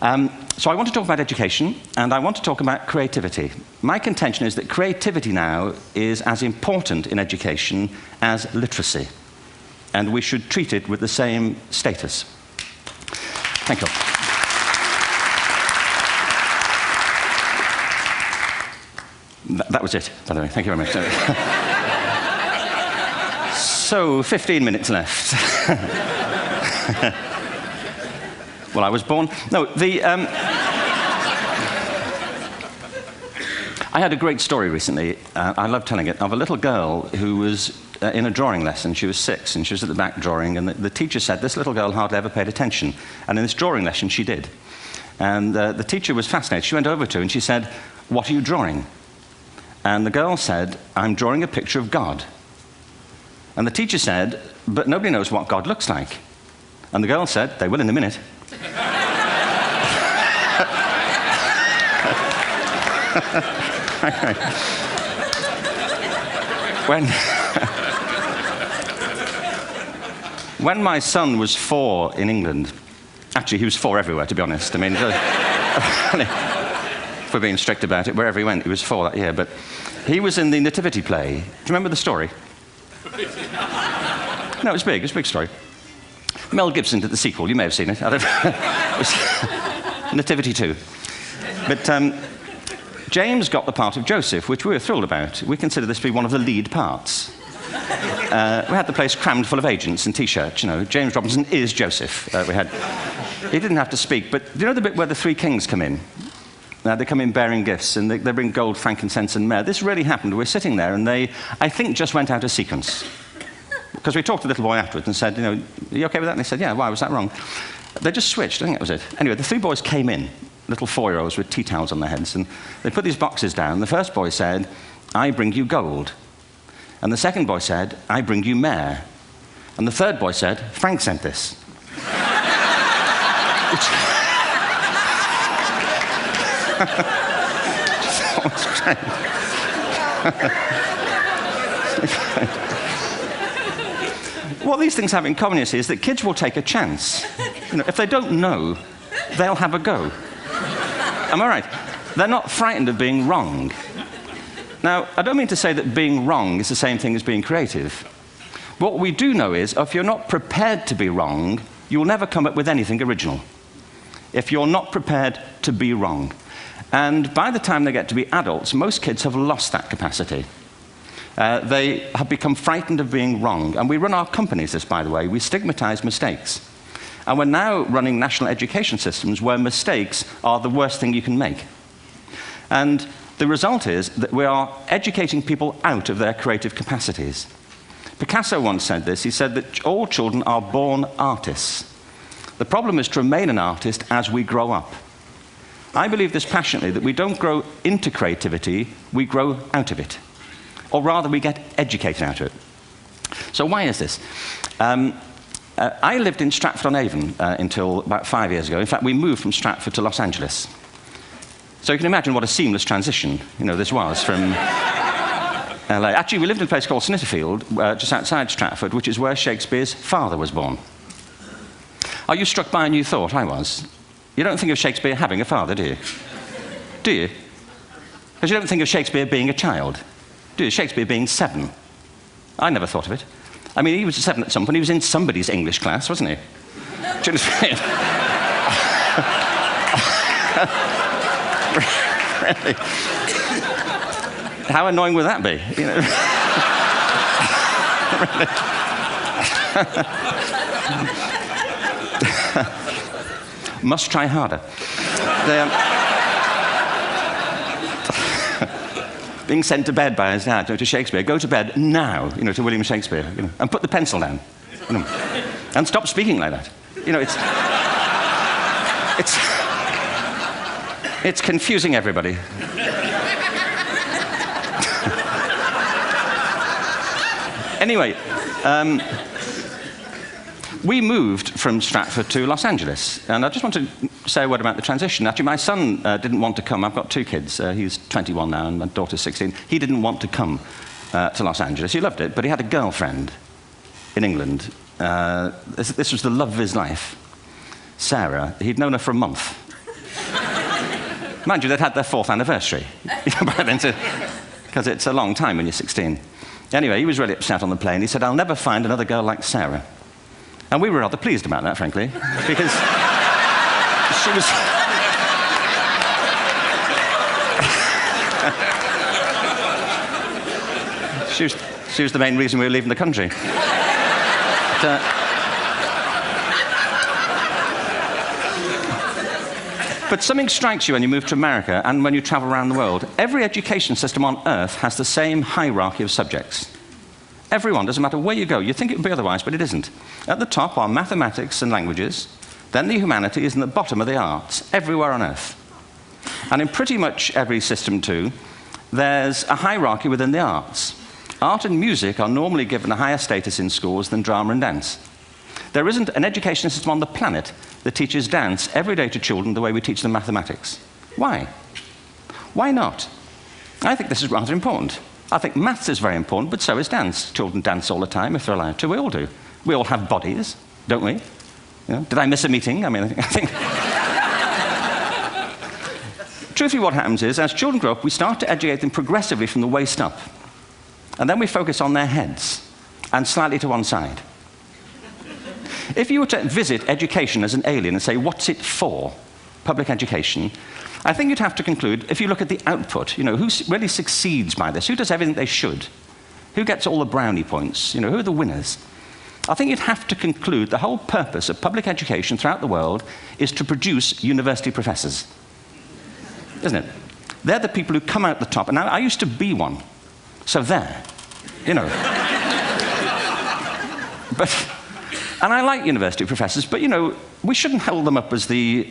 So I want to talk about education, and I want to talk about creativity. My contention is that creativity now is as important in education as literacy, and we should treat it with the same status. Thank you. That was it, by the way. Thank you very much. So, 15 minutes left. Well, I was born... No, I had a great story recently, I love telling it, of a little girl who was in a drawing lesson. She was 6, and she was at the back drawing, and the teacher said this little girl hardly ever paid attention. And in this drawing lesson, she did. And the teacher was fascinated. She went over to her and she said, "What are you drawing?" And the girl said, "I'm drawing a picture of God." And the teacher said, "But nobody knows what God looks like." And the girl said, "They will in a minute." When my son was 4 in England, actually he was 4 everywhere, to be honest. I mean, if we're being strict about it, wherever he went, he was 4 that year. But he was in the Nativity play. Do you remember the story? No, it was big. It was a big story. Mel Gibson did the sequel. You may have seen it. I don't know. It was Nativity 2. But James got the part of Joseph, which we were thrilled about. We consider this to be one of the lead parts. We had the place crammed full of agents and T-shirts, you know. James Robinson is Joseph. He didn't have to speak, but do you know the bit where the 3 kings come in? They come in bearing gifts, and they bring gold, frankincense, and myrrh. This really happened. We're sitting there, and they, I think, just went out of sequence. Because we talked to the little boy afterwards and said, "You know, are you okay with that?" And they said, "Yeah, why was that wrong?" They just switched. I think that was it. Anyway, the 3 boys came in, little 4-year-olds with tea towels on their heads, and they put these boxes down. The first boy said, "I bring you gold." And the second boy said, "I bring you myrrh." And the third boy said, "Frank sent this." What these things have in common is that kids will take a chance. You know, if they don't know, they'll have a go. Am I right? They're not frightened of being wrong. Now, I don't mean to say that being wrong is the same thing as being creative. What we do know is, if you're not prepared to be wrong, you'll never come up with anything original. If you're not prepared to be wrong. And by the time they get to be adults, most kids have lost that capacity. They have become frightened of being wrong. And we run our companies this, by the way. We stigmatize mistakes. And we're now running national education systems where mistakes are the worst thing you can make. And the result is that we are educating people out of their creative capacities. Picasso once said this. He said that all children are born artists. The problem is to remain an artist as we grow up. I believe this passionately, that we don't grow into creativity, we grow out of it. Or rather, we get educated out of it. So why is this? I lived in Stratford-on-Avon until about 5 years ago. In fact, we moved from Stratford to Los Angeles. So you can imagine what a seamless transition, you know, this was from LA. Actually, we lived in a place called Snitterfield, just outside Stratford, which is where Shakespeare's father was born. Are you struck by a new thought? I was. You don't think of Shakespeare having a father, do you? Do you? Because you don't think of Shakespeare being a child. Do you? Shakespeare being 7. I never thought of it. I mean, he was 7 at some point. He was in somebody's English class, wasn't he? Do you understand? Really? How annoying would that be? You know? Must try harder. Being sent to bed by his dad to Shakespeare. Go to bed now, you know, to William Shakespeare, you know, and put the pencil down, you know, and stop speaking like that. You know, it's confusing everybody. Anyway, we moved from Stratford to Los Angeles, and I just want to say a word about the transition. Actually, my son didn't want to come. I've got 2 kids. He's 21 now, and my daughter's 16. He didn't want to come to Los Angeles. He loved it, but he had a girlfriend in England. This was the love of his life, Sarah. He'd known her for a month. Mind you, they'd had their 4th anniversary by then, because it's a long time when you're 16. Anyway, he was really upset on the plane. He said, "I'll never find another girl like Sarah." And we were rather pleased about that, frankly, because she was... she was the main reason we were leaving the country. But something strikes you when you move to America and when you travel around the world. Every education system on Earth has the same hierarchy of subjects. Everyone, doesn't matter where you go. You think it would be otherwise, but it isn't. At the top are mathematics and languages, then the humanities, and at the bottom are the arts, everywhere on Earth. And in pretty much every system, too, there's a hierarchy within the arts. Art and music are normally given a higher status in schools than drama and dance. There isn't an education system on the planet that teaches dance every day to children the way we teach them mathematics. Why? Why not? I think this is rather important. I think maths is very important, but so is dance. Children dance all the time if they're allowed to. We all do. We all have bodies, don't we? You know, did I miss a meeting? I mean, I think... Truthfully, what happens is, as children grow up, we start to educate them progressively from the waist up. And then we focus on their heads, and slightly to one side. If you were to visit education as an alien and say, what's it for, public education, I think you'd have to conclude, if you look at the output, you know, who really succeeds by this? Who does everything they should? Who gets all the brownie points? You know, who are the winners? I think you'd have to conclude the whole purpose of public education throughout the world is to produce university professors. Isn't it? They're the people who come out the top. And now, I used to be one. So there, you know. And I like university professors, but, you know, we shouldn't hold them up as the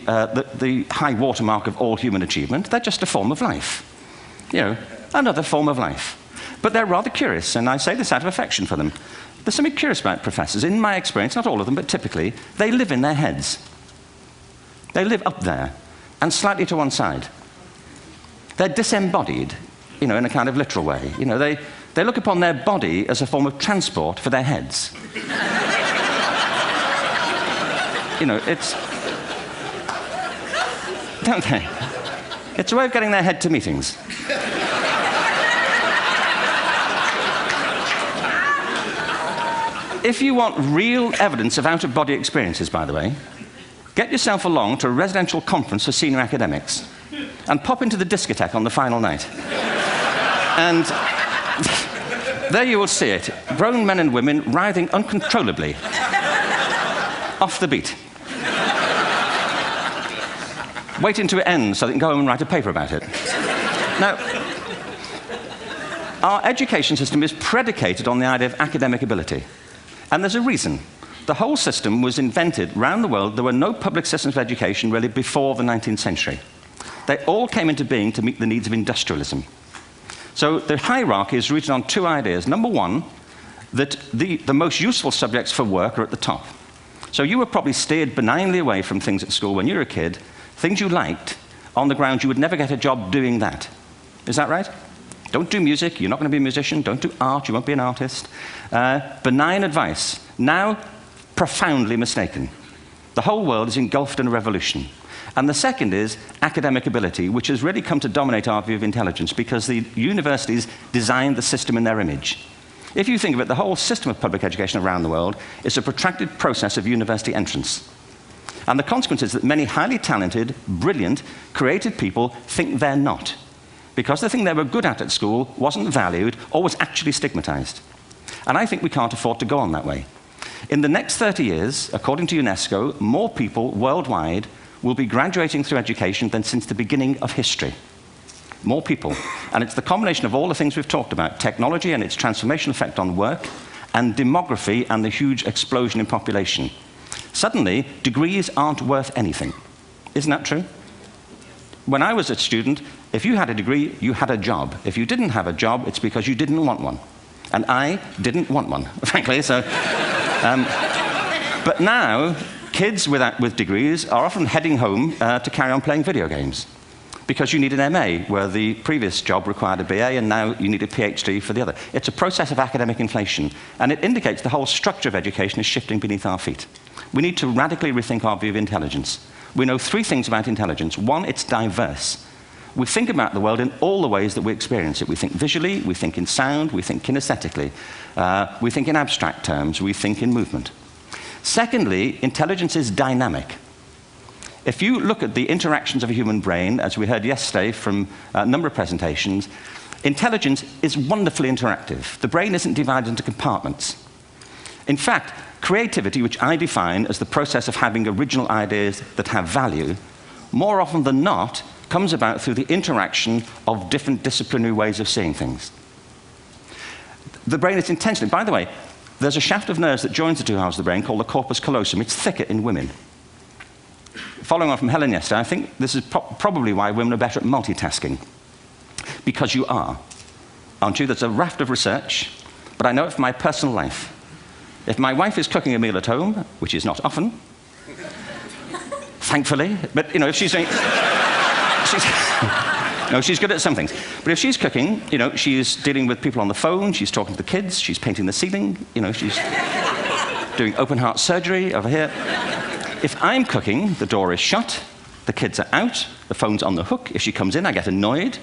high watermark of all human achievement. They're just a form of life. You know, another form of life. But they're rather curious, and I say this out of affection for them. There's something curious about professors. In my experience, not all of them, but typically, they live in their heads. They live up there, and slightly to one side. They're disembodied, you know, in a kind of literal way. You know, they look upon their body as a form of transport for their heads. You know, it's... Don't they? It's a way of getting their head to meetings. If you want real evidence of out-of-body experiences, by the way, get yourself along to a residential conference for senior academics and pop into the discotheque on the final night. And there you will see it. Grown men and women writhing uncontrollably off the beat. Waiting to end so they can go home and write a paper about it. Now, our education system is predicated on the idea of academic ability. And there's a reason. The whole system was invented around the world. There were no public systems of education really before the 19th century. They all came into being to meet the needs of industrialism. So the hierarchy is rooted on two ideas. Number one, that the most useful subjects for work are at the top. So you were probably steered benignly away from things at school when you were a kid, things you liked, on the grounds you would never get a job doing that. Is that right? Don't do music, you're not going to be a musician. Don't do art, you won't be an artist. Benign advice. Now, profoundly mistaken. The whole world is engulfed in a revolution. And the second is academic ability, which has really come to dominate our view of intelligence because the universities designed the system in their image. If you think of it, the whole system of public education around the world is a protracted process of university entrance. And the consequence is that many highly talented, brilliant, creative people think they're not, because the thing they were good at school wasn't valued or was actually stigmatized. And I think we can't afford to go on that way. In the next 30 years, according to UNESCO, more people worldwide will be graduating through education than since the beginning of history. More people. And it's the combination of all the things we've talked about, technology and its transformational effect on work, and demography and the huge explosion in population. Suddenly, degrees aren't worth anything. Isn't that true? When I was a student, if you had a degree, you had a job. If you didn't have a job, it's because you didn't want one. And I didn't want one, frankly. So, but now, kids with degrees are often heading home to carry on playing video games. Because you need an MA, where the previous job required a BA, and now you need a PhD for the other. It's a process of academic inflation, and it indicates the whole structure of education is shifting beneath our feet. We need to radically rethink our view of intelligence. We know three things about intelligence. One, it's diverse. We think about the world in all the ways that we experience it. We think visually, we think in sound, we think kinesthetically, we think in abstract terms, we think in movement. Secondly, intelligence is dynamic. If you look at the interactions of a human brain, as we heard yesterday from a number of presentations, intelligence is wonderfully interactive. The brain isn't divided into compartments. In fact, creativity, which I define as the process of having original ideas that have value, more often than not, comes about through the interaction of different disciplinary ways of seeing things. The brain is intentionally, by the way, there's a shaft of nerves that joins the two halves of the brain called the corpus callosum. It's thicker in women. Following on from Helen yesterday, I think this is probably why women are better at multitasking. Because you are, aren't you? There's a raft of research, but I know it from my personal life. If my wife is cooking a meal at home, which is not often, thankfully, but if she's doing... No, she's good at some things. But if she's cooking, she's dealing with people on the phone, she's talking to the kids, she's painting the ceiling, she's doing open heart surgery over here. If I'm cooking, the door is shut, the kids are out, the phone's on the hook. If she comes in, I get annoyed.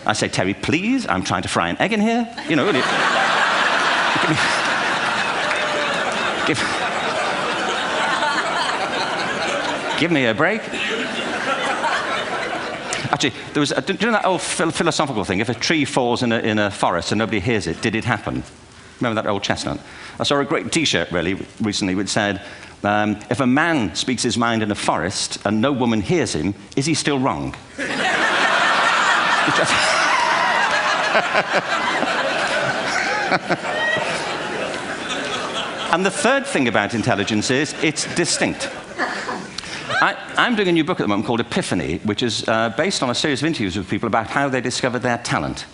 I say, Terry, please, I'm trying to fry an egg in here. Give me a break. Actually, do you know that old philosophical thing? If a tree falls in a forest and nobody hears it, did it happen? Remember that old chestnut? I saw a great T-shirt recently which said, if a man speaks his mind in a forest and no woman hears him, is he still wrong? And the third thing about intelligence is it's distinct. I'm doing a new book at the moment called Epiphany, which is based on a series of interviews with people about how they discovered their talent.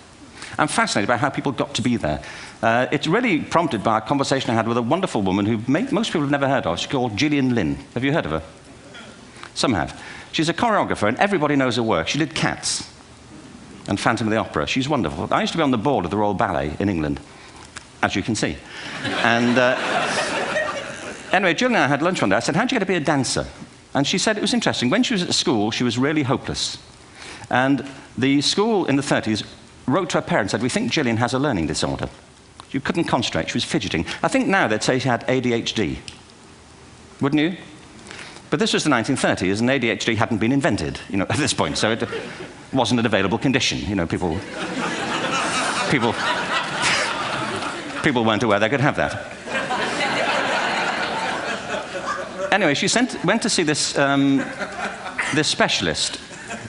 I'm fascinated by how people got to be there. It's really prompted by a conversation I had with a wonderful woman who most people have never heard of. She's called Gillian Lynn. Have you heard of her? Some have. She's a choreographer, and everybody knows her work. She did Cats and Phantom of the Opera. She's wonderful. I used to be on the board of the Royal Ballet in England, as you can see. And anyway, Gillian and I had lunch one day. I said, how'd you get to be a dancer? And she said it was interesting. When she was at school, she was really hopeless. And the school in the 30s wrote to her parents and said, we think Gillian has a learning disorder. She couldn't concentrate, she was fidgeting. I think now they'd say she had ADHD. Wouldn't you? But this was the 1930s, and ADHD hadn't been invented, at this point, so it wasn't an available condition. People weren't aware they could have that. Anyway, she went to see this specialist.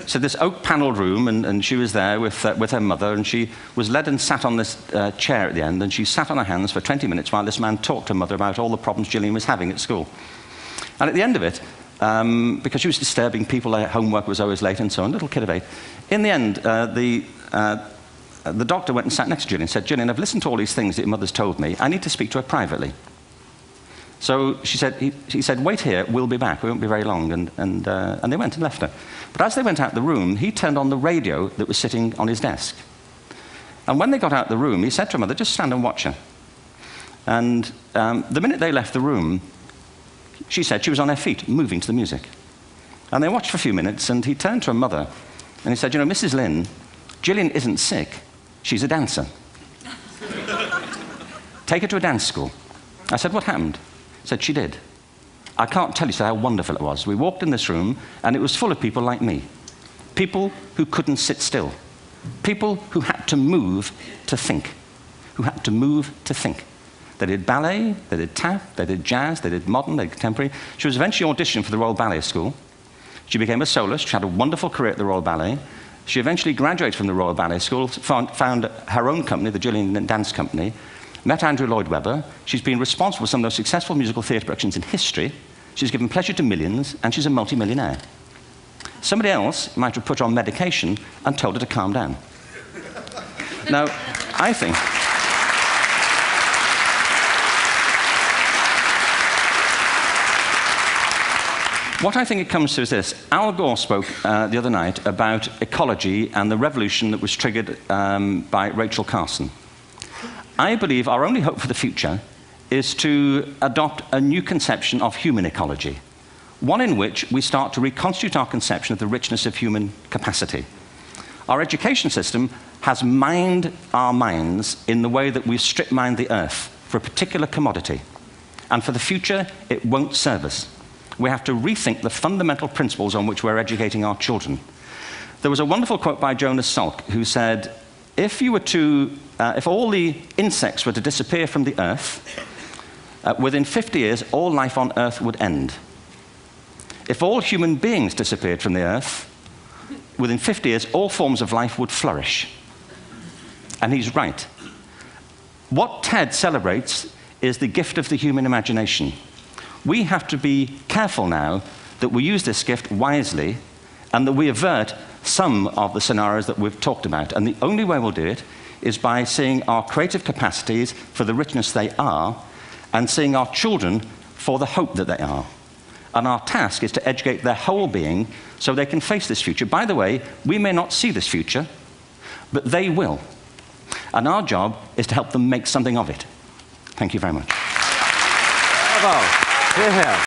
So this oak-panelled room, and she was there with her mother, and she was led and sat on this chair at the end, and she sat on her hands for 20 minutes while this man talked to her mother about all the problems Gillian was having at school. And at the end of it, because she was disturbing people, her homework was always late and so on, little kid of 8, in the end, the doctor went and sat next to Gillian and said, Gillian, I've listened to all these things that your mother's told me. I need to speak to her privately. So he said, wait here, we'll be back. We won't be very long. And they went and left her. But as they went out the room, he turned on the radio that was sitting on his desk. And when they got out the room, he said to her mother, just stand and watch her. And the minute they left the room, she said she was on her feet, moving to the music. And they watched for a few minutes, and he turned to her mother, and he said, Mrs. Lynn, Gillian isn't sick. She's a dancer. Take her to a dance school. I said, what happened? He said, she did. I can't tell you how wonderful it was. We walked in this room, and it was full of people like me. People who couldn't sit still. People who had to move to think. Who had to move to think. They did ballet, they did tap, they did jazz, they did modern, they did contemporary. She was eventually auditioned for the Royal Ballet School. She became a soloist. She had a wonderful career at the Royal Ballet. She eventually graduated from the Royal Ballet School, found her own company, the Gillian Dance Company, met Andrew Lloyd Webber. She's been responsible for some of the most successful musical theatre productions in history. She's given pleasure to millions, and she's a multi-millionaire. Somebody else might have put her on medication and told her to calm down. Now, I think... What I think it comes to is this. Al Gore spoke the other night about ecology and the revolution that was triggered by Rachel Carson. I believe our only hope for the future is to adopt a new conception of human ecology, one in which we start to reconstitute our conception of the richness of human capacity. Our education system has mined our minds in the way that we've strip-mined the earth for a particular commodity. And for the future, it won't serve us. We have to rethink the fundamental principles on which we're educating our children. There was a wonderful quote by Jonas Salk, who said, if all the insects were to disappear from the earth, within 50 years, all life on earth would end. If all human beings disappeared from the earth, within 50 years, all forms of life would flourish. And he's right. What TED celebrates is the gift of the human imagination. We have to be careful now that we use this gift wisely and that we avert some of the scenarios that we've talked about. And the only way we'll do it is by seeing our creative capacities for the richness they are and seeing our children for the hope that they are. And our task is to educate their whole being so they can face this future. By the way, we may not see this future, but they will. And our job is to help them make something of it. Thank you very much. Bravo. Hierher.